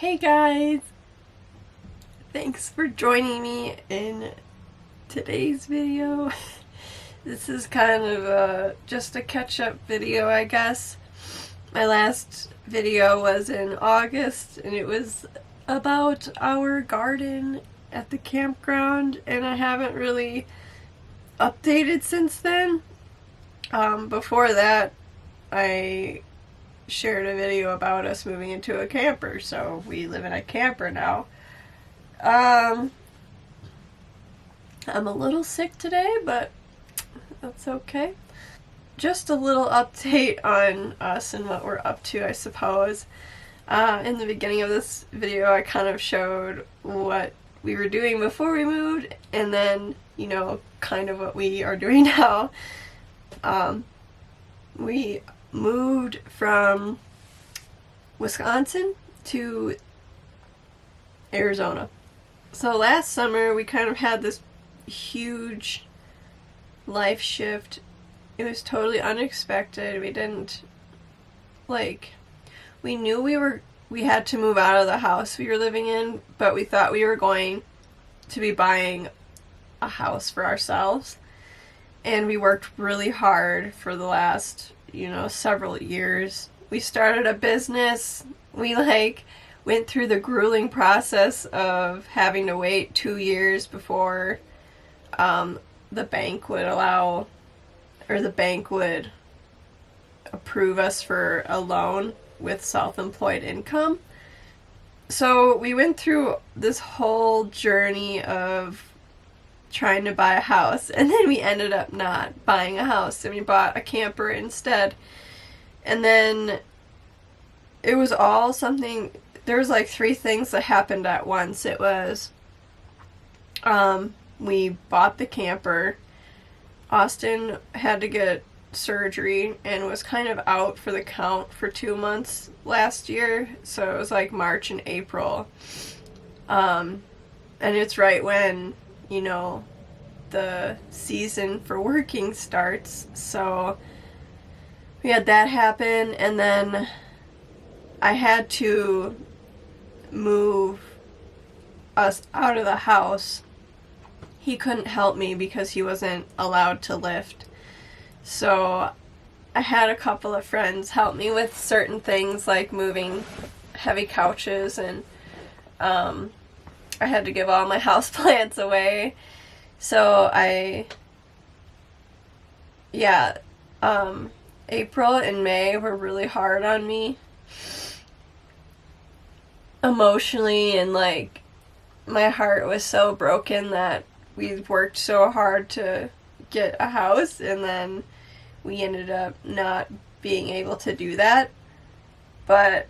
Hey guys! Thanks for joining me in today's video. This is kind of just a catch-up video, I guess. My last video was in August and it was about our garden at the campground, and I haven't really updated since then. Before that, I shared a video about us moving into a camper, so we live in a camper now. I'm a little sick today, but that's okay. Just a little update on us and what we're up to, I suppose. In the beginning of this video, I kind of showed what we were doing before we moved, and then, you know, kind of what we are doing now. We moved from Wisconsin to Arizona. So last summer we kind of had this huge life shift. It was totally unexpected. We didn't, we knew we had to move out of the house we were living in, but we thought we were going to be buying a house for ourselves. And we worked really hard for the last, several years. We started a business. We went through the grueling process of having to wait 2 years before the bank would approve us for a loan with self-employed income. So we went through this whole journey of trying to buy a house, and then we ended up not buying a house, and we bought a camper instead. And then it was all something. There was 3 things that happened at once. It was we bought the camper. Austin had to get surgery and was kind of out for the count for 2 months last year, so it was March and April. And it's right when the season for working starts, so we had that happen. And then I had to move us out of the house. He couldn't help me because he wasn't allowed to lift, so I had a couple of friends help me with certain things like moving heavy couches, and I had to give all my houseplants away. So April and May were really hard on me emotionally, and my heart was so broken that we worked so hard to get a house, and then we ended up not being able to do that. But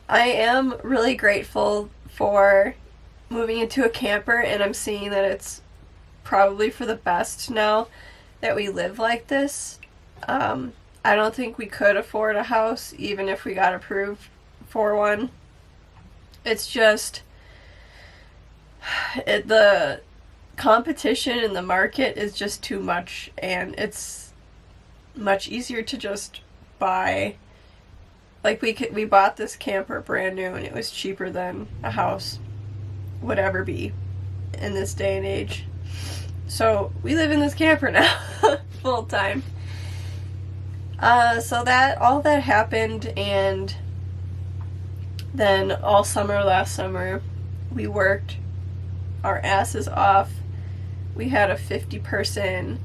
I am really grateful for moving into a camper, and I'm seeing that it's probably for the best now that we live like this. I don't think we could afford a house even if we got approved for one. It's just the competition in the market is just too much, and it's much easier to just buy. We bought this camper brand new, and it was cheaper than a house would ever be in this day and age. So we live in this camper now full time. So all that happened, and then all last summer we worked our asses off. We had a 50-person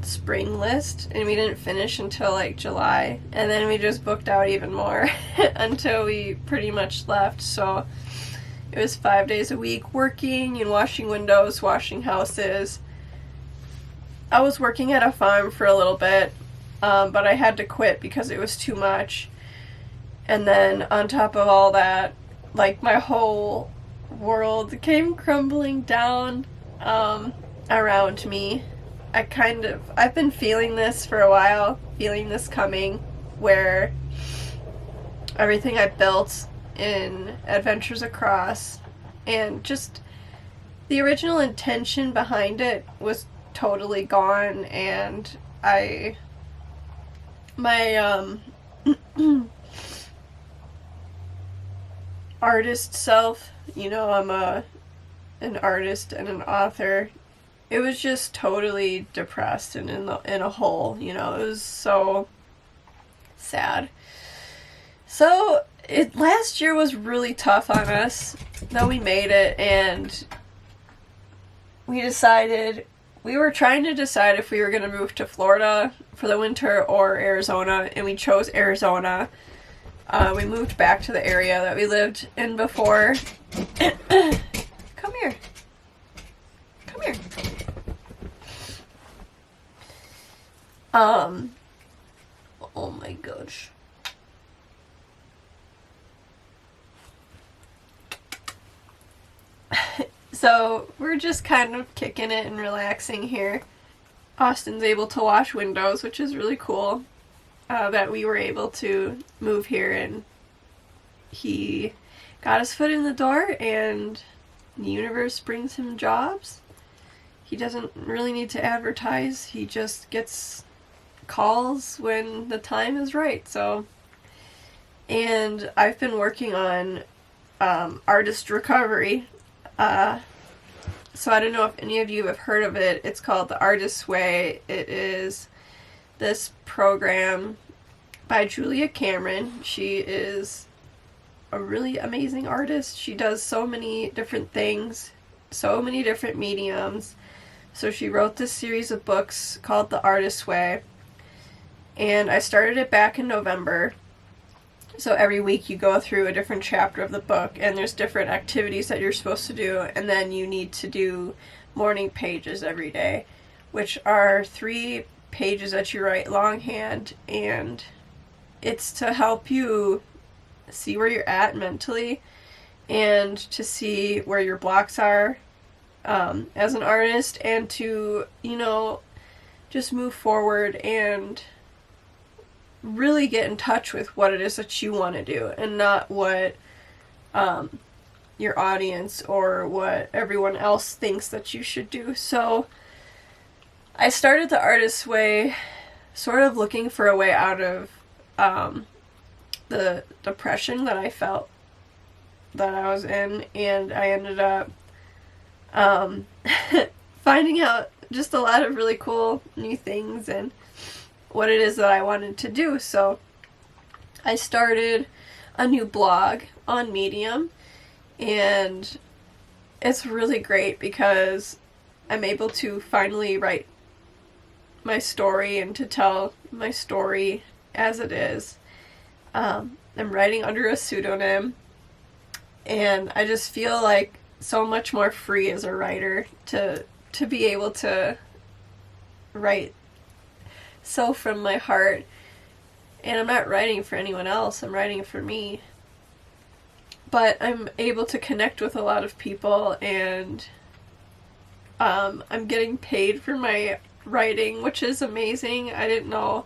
spring list, and we didn't finish until July, and then we just booked out even more until we pretty much left. So it was 5 days a week working and washing windows, washing houses. I was working at a farm for a little bit, but I had to quit because it was too much. And then on top of all that, my whole world came crumbling down around me. I've been feeling this for a while, feeling this coming, where everything I built in Adventures Across, and just the original intention behind it, was totally gone. And my artist self. I'm an artist and an author. It was just totally depressed and in a hole. It was so sad. So last year was really tough on us. Though we made it, and we were trying to decide if we were going to move to Florida for the winter or Arizona, and we chose Arizona. We moved back to the area that we lived in before. Come here. Come here. Oh my gosh. So we're just kind of kicking it and relaxing here. Austin's able to wash windows, which is really cool. That we were able to move here, and he got his foot in the door, and the universe brings him jobs. He doesn't really need to advertise. He just gets calls when the time is right. And I've been working on artist recovery. So I don't know if any of you have heard of it. It's called The Artist's Way. It is this program by Julia Cameron. She is a really amazing artist. She does so many different things, so many different mediums. So she wrote this series of books called The Artist's Way. And I started it back in November. So every week you go through a different chapter of the book, and there's different activities that you're supposed to do, and then you need to do morning pages every day, which are 3 pages that you write longhand, and it's to help you see where you're at mentally and to see where your blocks are as an artist, and to, just move forward and really get in touch with what it is that you want to do, and not what your audience or what everyone else thinks that you should do. So I started The Artist's Way sort of looking for a way out of the depression that I felt that I was in, and I ended up finding out just a lot of really cool new things and what it is that I wanted to do. So I started a new blog on Medium, and it's really great because I'm able to finally write my story and to tell my story as it is. I'm writing under a pseudonym, and I just feel like so much more free as a writer to be able to write so from my heart. And I'm not writing for anyone else, I'm writing for me. But I'm able to connect with a lot of people, and I'm getting paid for my writing, which is amazing. I didn't know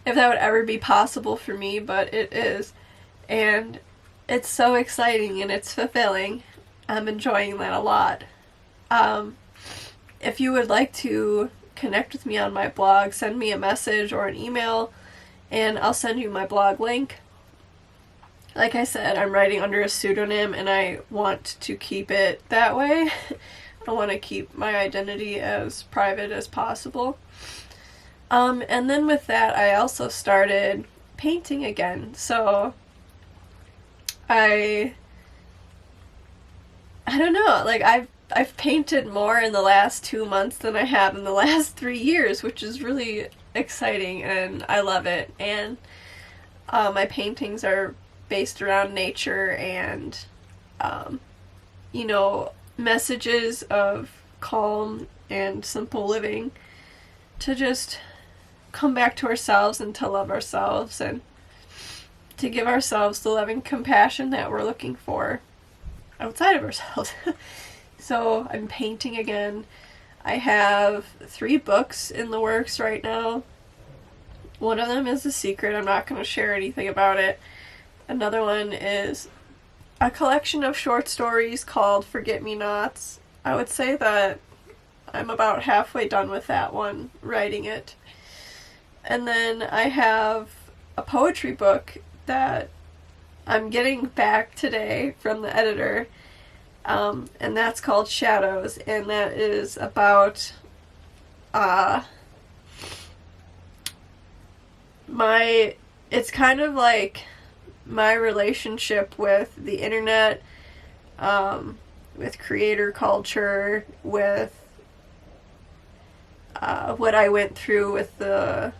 if that would ever be possible for me, but it is. And it's so exciting and it's fulfilling. I'm enjoying that a lot. If you would like to connect with me on my blog, send me a message or an email, and I'll send you my blog link. Like I said, I'm writing under a pseudonym, and I want to keep it that way. I want to keep my identity as private as possible. And then with that, I also started painting again. So I don't know, like I've painted more in the last 2 months than I have in the last 3 years, which is really exciting, and I love it. And my paintings are based around nature and, messages of calm and simple living, to just come back to ourselves and to love ourselves and to give ourselves the loving compassion that we're looking for outside of ourselves. So I'm painting again. I have 3 books in the works right now. One of them is a secret. I'm not going to share anything about it. Another one is a collection of short stories called Forget-Me-Nots. I would say that I'm about halfway done with that one, writing it. And then I have a poetry book that I'm getting back today from the editor, and that's called Shadows, and that is about it's kind of like my relationship with the internet, with creator culture, with what I went through with the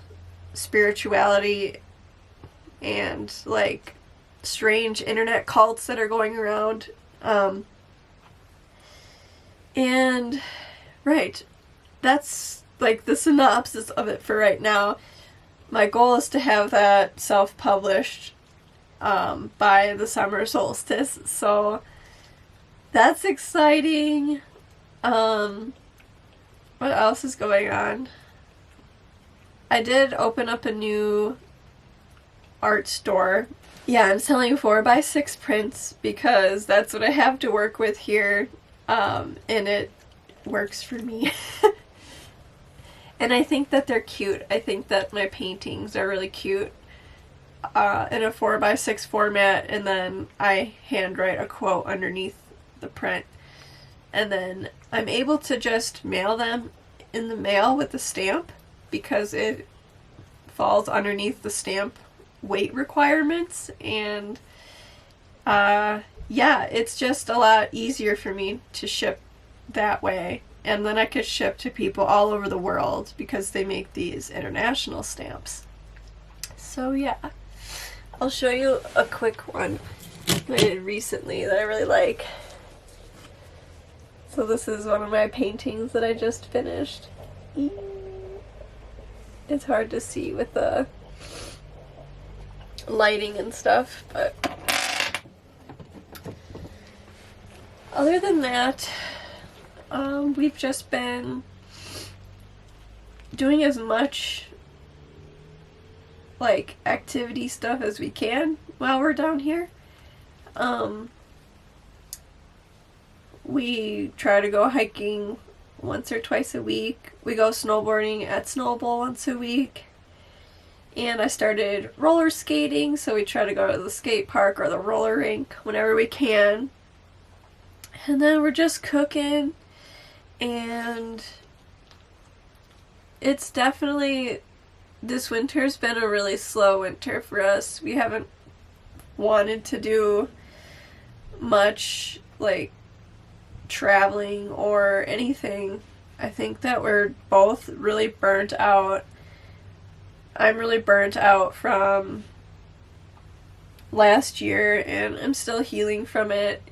spirituality and like strange internet cults that are going around. And right, that's like the synopsis of it for right now. My goal is to have that self-published by the summer solstice, so that's exciting. What else is going on? I did open up a new art store. Yeah, I'm selling 4x6 prints because that's what I have to work with here, and it works for me. And I think that they're cute. I think that my paintings are really cute in a 4x6 format, and then I handwrite a quote underneath the print. And then I'm able to just mail them in the mail with the stamp because it falls underneath the stamp weight requirements. And yeah, it's just a lot easier for me to ship that way. And then I could ship to people all over the world because they make these international stamps. So yeah, I'll show you a quick one I did recently that I really like. So this is one of my paintings that I just finished. It's hard to see with the lighting and stuff, but other than that, we've just been doing as much like activity stuff as we can while we're down here. We try to go hiking once or twice a week. We go snowboarding at Snowball once a week. And I started roller skating, so we try to go to the skate park or the roller rink whenever we can. And then we're just cooking, and it's definitely, this winter's been a really slow winter for us. We haven't wanted to do much like traveling or anything. I think that we're both really burnt out. I'm really burnt out from last year, and I'm still healing from it,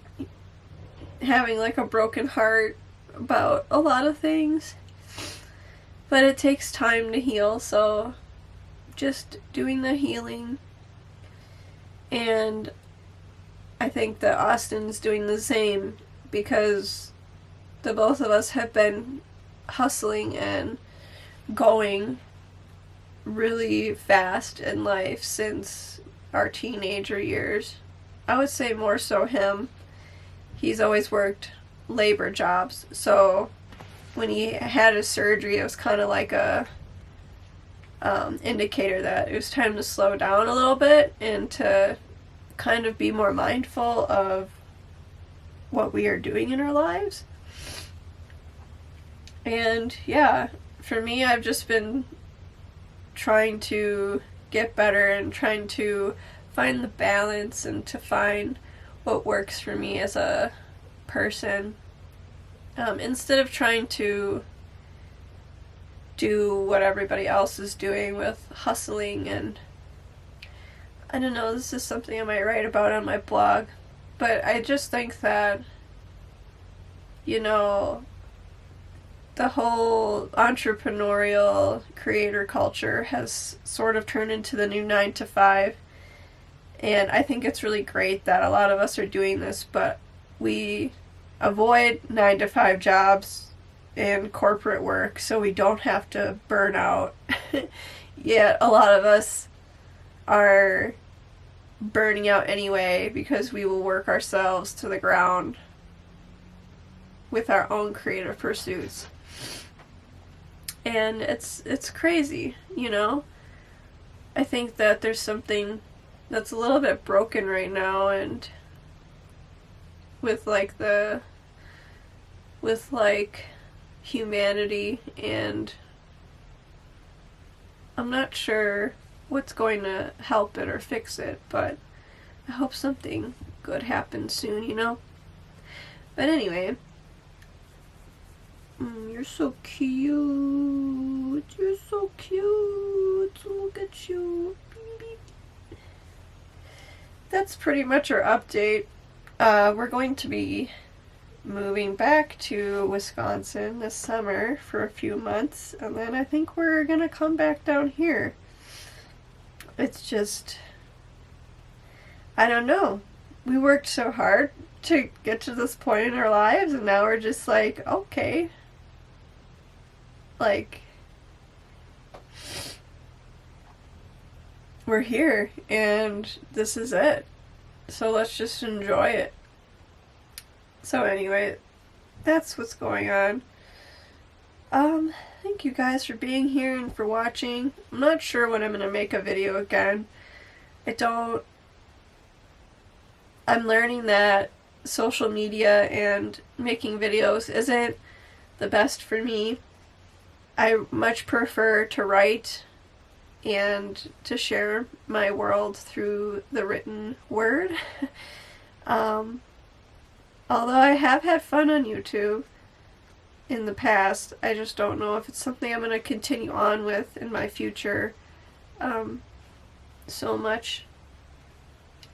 having like a broken heart about a lot of things, but it takes time to heal, so just doing the healing. And I think that Austin's doing the same because the both of us have been hustling and going really fast in life since our teenager years. I would say more so him. He's always worked labor jobs, so when he had his surgery, it was kind of like a indicator that it was time to slow down a little bit and to kind of be more mindful of what we are doing in our lives. And yeah, for me, I've just been trying to get better and trying to find the balance and to find what works for me as a person, instead of trying to do what everybody else is doing with hustling. And I don't know, this is something I might write about on my blog, but I just think that, you know, the whole entrepreneurial creator culture has sort of turned into the new 9 to 5. And I think it's really great that a lot of us are doing this, but we avoid 9 to 5 jobs and corporate work so we don't have to burn out. Yet a lot of us are burning out anyway because we will work ourselves to the ground with our own creative pursuits. And it's crazy, you know? I think that there's something that's a little bit broken right now, and with like humanity, and I'm not sure what's going to help it or fix it, but I hope something good happens soon, you know? But anyway, you're so cute. You're so cute. Look at you. That's pretty much our update. We're going to be moving back to Wisconsin this summer for a few months, and then I think we're gonna come back down here. It's just, I don't know. We worked so hard to get to this point in our lives, and now we're just like, okay. Like, we're here, and this is it. So let's just enjoy it. So anyway, that's what's going on. Thank you guys for being here and for watching. I'm not sure when I'm gonna make a video again. I'm learning that social media and making videos isn't the best for me. I much prefer to write and to share my world through the written word. Although I have had fun on YouTube in the past, I just don't know if it's something I'm going to continue on with in my future so much.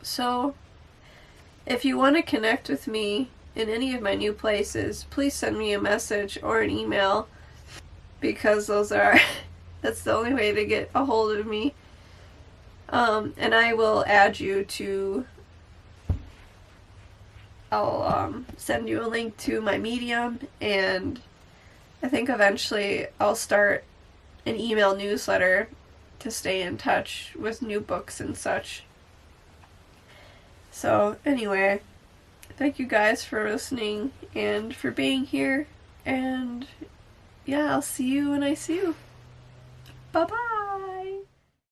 So, if you want to connect with me in any of my new places, please send me a message or an email, because that's the only way to get a hold of me. And I will add you to, I'll send you a link to my Medium, and I think eventually I'll start an email newsletter to stay in touch with new books and such. So anyway, thank you guys for listening and for being here, and yeah, I'll see you when I see you. Bye-bye!